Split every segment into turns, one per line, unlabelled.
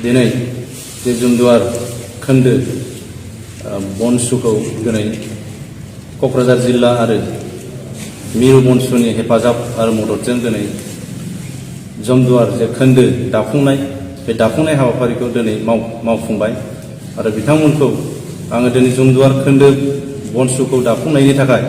दिनै जे जुमदुवार खोन्दो बनसुखौ दिनै क'क्राझार जिल्ला आरो मिरु बनसुनि हेफाजाब आरो मददजों दिनै जुमदुवार जे खोन्दो दाफुंनाय बे दाफुंनाय हाबाफारिखौ दिनै मावफुंबाय आरो बिथांमोनखौ आङो दिनै जुमदुवार खोन्दो बनसुखौ दाफुंनायनि थाखाय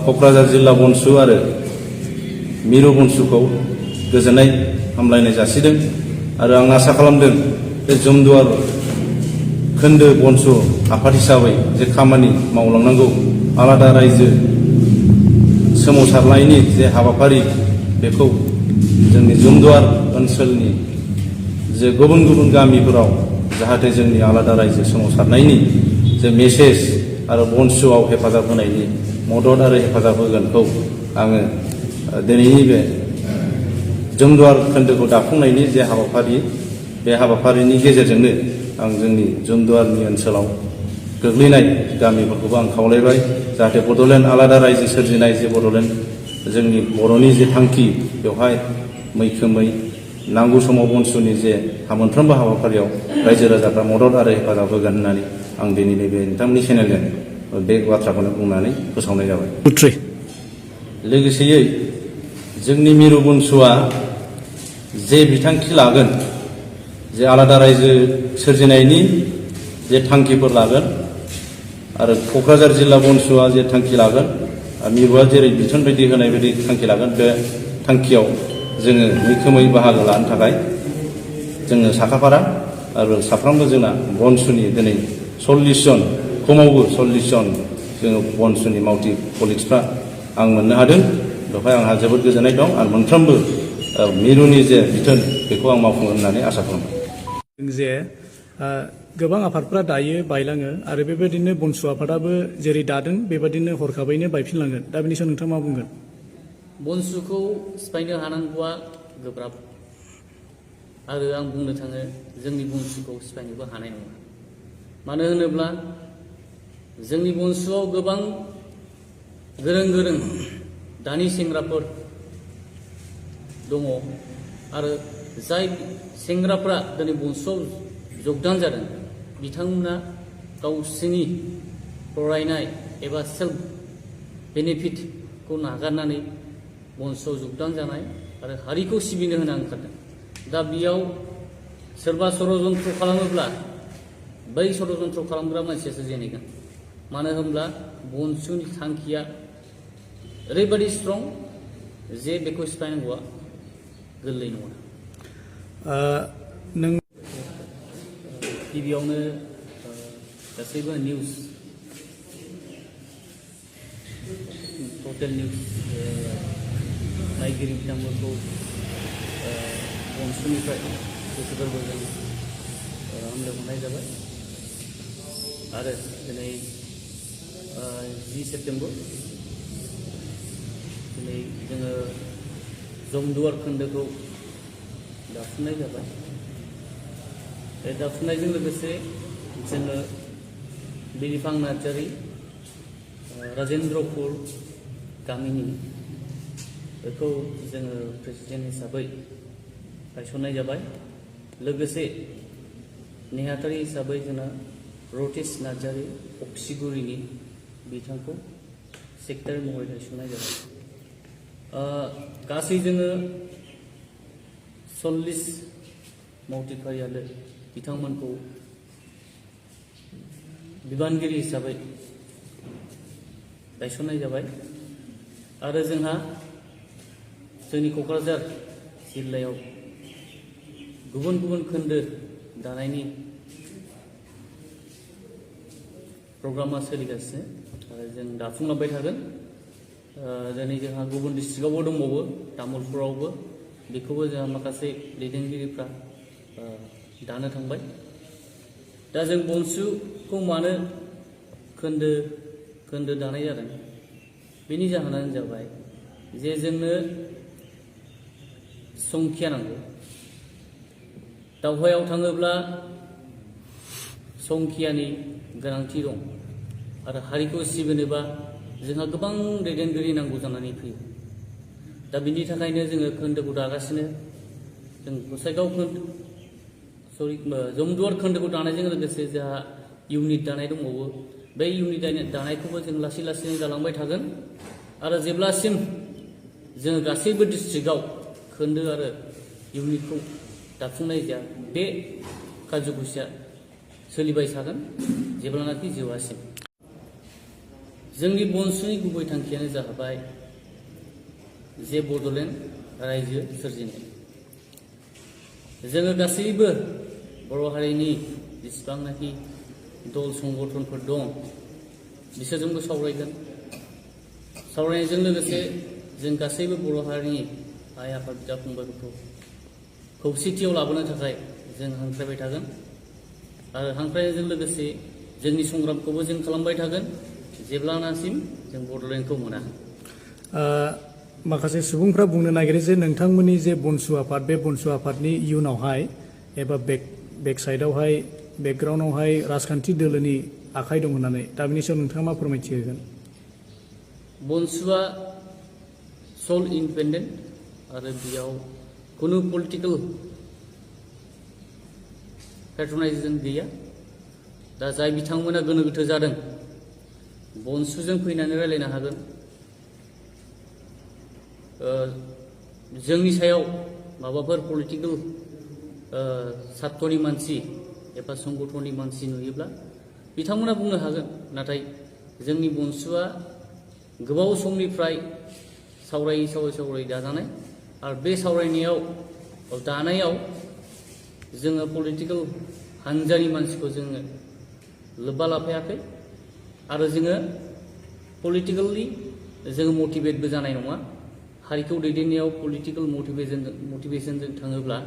क'क्राझार जिल्ला बनसु आरो मिरु बनसुखौ गोजोननाय हामलायनाय जासिदों आरो आं आसा खालामदों बे जुमदुवार खोन्दो बनसु आफाद हिसाबै जे खामानि मावलांनांगौ आलादा रायजो सोमावसारनायनि जे हाबाफारि बेखौ जोंनि जुमदुवार ओनसोलनि जे गुबुन गुबुन गामिफोराव जाहाथे जोंनि आलादा रायजो सोमावसारनायनि जे मेसेज आरो बनसुआव हेफाजाब होनायनि मदद आरो हेफाजाब होगोनखौ आङो दिनैनि बे जुमदुवार खोन्दोखौ दाफुंनायनि जे हाबाफारि बे हाबाफारिनि गेजेरजोंनो आं जोंनि जुमदुवारनि ओनसोलाव गोग्लैनाय गामिफोरखौबो आं खावलायबाय जाहाथे बड'लेण्ड आलादा रायजो सोरजिनाय जे बड'लेण्ड जोंनि बर'नि जे थांखि बेवहाय मैखोमै नांगौ समाव बनसुनि जे मोनफ्रोमबो हाबाफारियाव रायजो राजाफ्रा मदद आरो हेफाजाब होगोन होननानै आं दिनैनि बे नोंथांनि चेनेलजों बे बाथ्राखौनो बुंनानै फोसावनाय जाबाय। लोगोसेयै जोंनि मिरु बनसुआ जे बिथांखि लागोन जे आलादा रायजो सोरजिनायनि जे थांखिफोर लागोन आरो क'क्राझार जिल्ला बनसुआ जे थांखि लागोन मिरुआ जेरै बिथोन बायदि होनाय बायदि थांखि लागोन बे थांखियाव जोङो मैखोमै बाहागो लानो थाखाय जोङो साखाफारा आरो साफ्रोमबो जोंना बनसुनि दिनै 40 जन खमावबो 40 जन जोङो बनसुनि मावथि कलिग्सफ्रा आं मोननो हादों बेवहाय आंहा जोबोद गोजोननाय दं आरो मोनफ्रोमबो मिरुनि जे बिथोन बेखौ आं मावफुंगोन होननानै आसा खालामो।
जे गोबां आफादफ्रा दायो बायलाङो आरो बेबायदिनो बनसु आफादाबो जेरै दादों बेबायदिनो हरखाबैनो बायफिनलांगोन दा बेनि सायाव नोंथाङा मा बुंगोन?
बनसुखौ सिफायनो हानांगौआ गोब्राब आरो आं बुंनो थाङो जोंनि बनसुखौ सिफायनोबो हानाय नङा। मानो होनोब्ला जोंनि बनसुआव गोबां गोरों गोरों दानि सेंग्राफोर दङ आरो जाय सेंग्राफ्रा दिनै बनसुआव जगदान जादों बिथांमोना गावसोरनि फरायनाय एबा सेल्फ बेनिफिटखौ नागारनानै बनसुआव जगदान जानाय आरो हारिखौ सिबिनो होना ओंखारदों। दा बेयाव सोरबा षड़यन्त्र खालामोब्ला बै षड़यन्त्र खालामग्रा मानसियासो जेनगोन। मानो होनब्ला बनसुनि थांखिया ओरैबायदि स्ट्रं जे बेखौ सिफायनांगौआ गोरलै नङा। गिबियावनो गासैबो निउस टटेल निउस नायगिरि बिथांमोनखौ बनसुनिफ्राय गोसो गोरबोजों हामलायहरनाय जाबाय आरो दिनै 10 सेप्तेम्बर दिनै जोङो जुमदुवार खोन्दोखौ दाफुंनाय जाबाय। बे दाफुंनायजों लोगोसे जोङो बिलिफां नार्जारी राजेन्द्रपुर गामिनि बेखौ जोङो प्रेसिडेन्ट हिसाबै गायसननाय जाबाय। लोगोसे नेहाथारि हिसाबै जोंना रतेश नार्जारी अक्सिगुरिनि बिथांखौ सेक्रेटारि महरै गायसननाय जाबाय। गासै जोङो 40 मावथि फारियानो बिथांमोनखौ बिबानगिरि हिसाबै गायसननाय जाबाय आरो जोंहा जोंनि क'क्राझार जिल्लायाव गुबुन गुबुन खोन्दो दानायनि प्रग्रामा सोलिगासिनो आरो जों दाफुंलांबाय थागोन। दिनै जोंहा गुबुन डिस्ट्रिक्टआवबो दंबावो तामुलपुरावबो बेखौबो जोंहा माखासे दैदेनगिरिफ्रा दानो थांबाय। दा जों बनसुखौ मानो खोन्दो दानाय जादों बेनि जाहोनानो जाबाय जे जोंनो संख्या नांगौ। दावहायाव थाङोब्ला संख्यानि गोनांथि दं आरो हारिखौ सिबिनोबा जोंहा गोबां दैदेनगिरि नांगौ जानानै फैयो। दा बिनि थाखायनो जोङो खोन्दोखौ दागासिनो। जों गसाइगाव जमदुवार खोन्दोखौ दानायजों लोगोसे जोंहा इउनिट दानाय दंबावो बे इउनिट दानायखौबो जों लासै लासैनो दालांबाय थागोन आरो जेब्लासिम जोङो गासैबो डिस्ट्रिक्टआव खोन्दो आरो इउनिटखौ दाफुंनाय जाया बे कार्यकुसिया सोलिबाय थागोन जेब्लानाखि जोबासिम जोंनि बनसुनि गुबै थांखियानो जाबाय जे बड'लेण्ड रायजो सोरजिनाय जोङो गासैबो बर' हारिनि जेसेबांनाखि दल संगठनफोर दं बिसोरजोंबो सावरायगोन सावरायनायजों लोगोसे जों गासैबो बर' हारिनि आइ आफा बिदा फंबायफोरखौ खौसेथियाव लाबोनो थाखाय जों हांख्रायबाय थागोन आरो हांख्रायनायजों लोगोसे जोंनि संग्रामखौबो जों खालामबाय थागोन जेब्लानासिम जों बड'लेण्डखौ मोना
माखासे सुबुंफ्रा बुंनो नागिरो जे नोंथांमोननि जे बनसु आफाद बे बनसु आफादनि इयुनावहाय एबा बेक साइडआवहाय बेकग्राउन्डआवहाय राजखान्थि दोलोनि आखाइ दं होननानै दा बिनि सायाव नोंथाङा मा फोरमायथि होगोन
बनसुआ सल इन्डिपेन्डेन्ट आरो बेयाव खुनु पलिटिकेल पेट्रनाइजेसन गैया दा जाय बिथांमोना गोनो गोथो जादों बनसुजों फैनानै रायलायनो हागोन जोंनि सायाव माबाफोर पलिटिकेल सात्तनि मानसि एबा संगठननि मानसि नुयोब्ला बिथांमोना बुंनो हागोन नाथाय जोंनि बनसुआ गोबाव समनिफ्राय सावरायै दाजानाय आरो बे सावरायनायाव दानायाव जोङो पलिटिकेल हान्जानि मानसिखौ जोङो लोब्बा लाफायाखै आरो जोङो पलिटिकेलि जोङो मटिभेटबो जानाय नङा हारिखौ दैदेननायाव पलिटिकेल मटिभेशनजों थाङोब्ला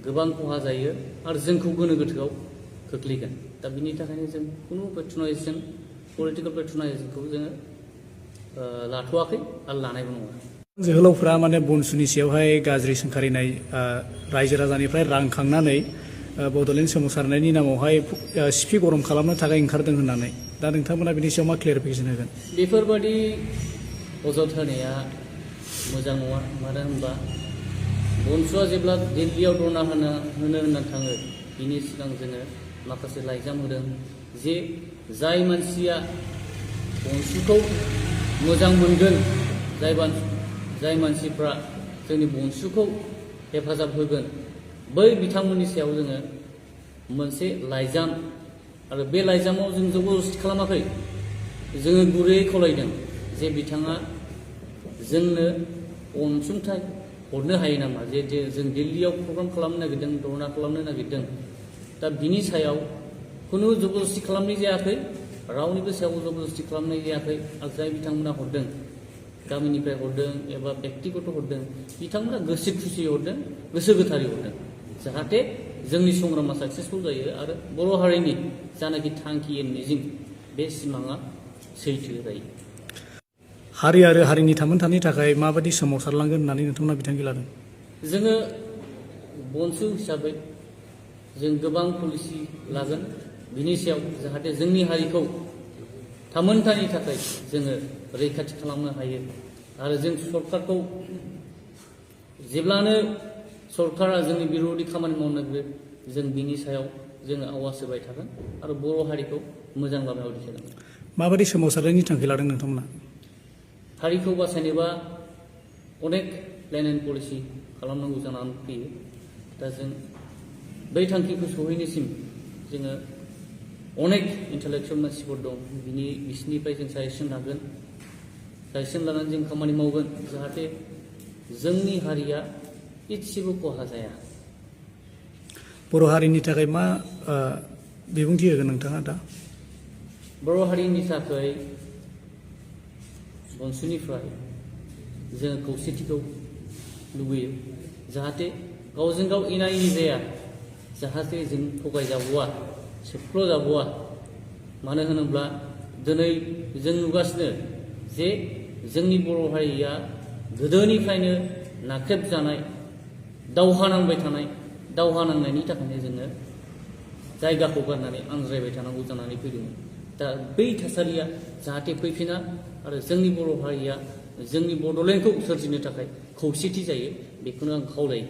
गोबां खहा जायो आरो जोंखौ गोनो गोथोआव खोख्लैगोन दा बिनि थाखायनो जों खुनु पेट्रनाइजेसन पलिटिकेल पेट्रनाइजेसनखौ जोङो लाथ'वाखै आरो लानायबो नङा
जोहोलावफ्रा माने बनसुनि सायावहाय गाज्रि सोंखारिनाय रायजो राजानिफ्राय रां खांनानै बड'लेण्ड सोमावसारनायनि नामावहाय सिफि गरम खालामनो थाखाय ओंखारदों होननानै दा नोंथांमोना बिनि सायाव मा क्लियारिफिकेसन होगोन
बेफोरबादि अजद होनाया मोजां नङा मानो होनबा बनसुआ जेब्ला दिल्लीयाव धरना होनो होननानै थाङो बिनि सिगां जोङो माखासे लाइजाम होदों जे जाय मानसिया बनसुखौ मोजां मोनगोन जाय मानसिफ्रा जोंनि बनसुखौ हेफाजाब होगोन बै बिथांमोननि सायाव जोङो मोनसे लाइजाम आरो बे लाइजामाव जों जबरदस्ति खालामाखै जोङो गुरैयै खावलायदों जे बिथाङा जोंनो अनसुंथाइ हरनो हायो नामा जे जों दिल्लीयाव प्रग्राम खालामनो नागिरदों धरना खालामनो नागिरदों दा बिनि सायाव खुनु जबरदस्ति खालामनाय जायाखै रावनिबो सायाव जबरदस्ति खालामनाय जायाखै आरो जाय बिथांमोना हरदों गामिनिफ्राय हरदों एबा बेक्तिगत हरदों बिथांमोना गोसो खुसियै हरदों गोसो गोथारै हरदों जाहाथे जोंनि संग्रामा साक्सेसफुल जायो आरो बर' हारिनि जानाखि थांखि मिजिं बे सिमाङा सैथो जायो
हारि आरो हारिनि थामोनथानि थाखाय माबायदि सोमावसारलांगोन होननानै नोंथांमोना बिथांखि लादों
जोङो बनसु हिसाबै जों गोबां पलिसि लागोन बिनि सायाव जाहाथे जोंनि हारिखौ थामोनथानि थाखाय जोङो रैखाथि खालामनो हायो आरो जों सरकारखौ जेब्लानो सरकारा जोंनि बिरोधि खामानि मावनो नागिरो जों बिनि सायाव जोङो आवाज होबाय थागोन आरो बर' हारिखौ मोजां लामायाव दिन्थिगोन
माबायदि सोमावसारनायनि थांखि लादों नोंथांमोना
हारिखौ बासायनोबा अनेक प्लेन एन्ड पलिसि खालामनांगौ जानानै फैयो दा जों बै थांखिखौ सहैनायसिम जोङो अनेक इन्टेलेक्सुवेल मानसिफोर दं बिसिनिफ्राय जों साजेसन लागोन साजेसन लानानै जों खामानि मावगोन जाहाथे जोंनि हारिया इसेबो खहा जाया
बर' हारिनि थाखाय मा बिबुंथि होगोन नोंथाङा दा
बर' हारिनि थाखाय बनसुनिफ्राय जोङो खौसेथिखौ लुबैयो जाहाथे गावजों गाव एना एनि जाया जाहाथे जों थगायजाबावा सोबख्ल'जाबावा मानो होनोब्ला दिनै जों नुगासिनो जे जोंनि बर' हारिया गोदोनिफ्रायनो नाख्रेबजानाय दावहा नांबाय थानाय दावहा नांनायनि थाखायनो जोङो जायगाखौ गारनानै आनज्रायबाय थानांगौ जानानै फैदोंमोन दा बै थासारिया जाहाथे फैफिना आरो जोंनि बर' हारिया जोंनि बड'लेण्डखौ सोरजिनो थाखाय खौसेथि जायो बेखौनो आं खावलायो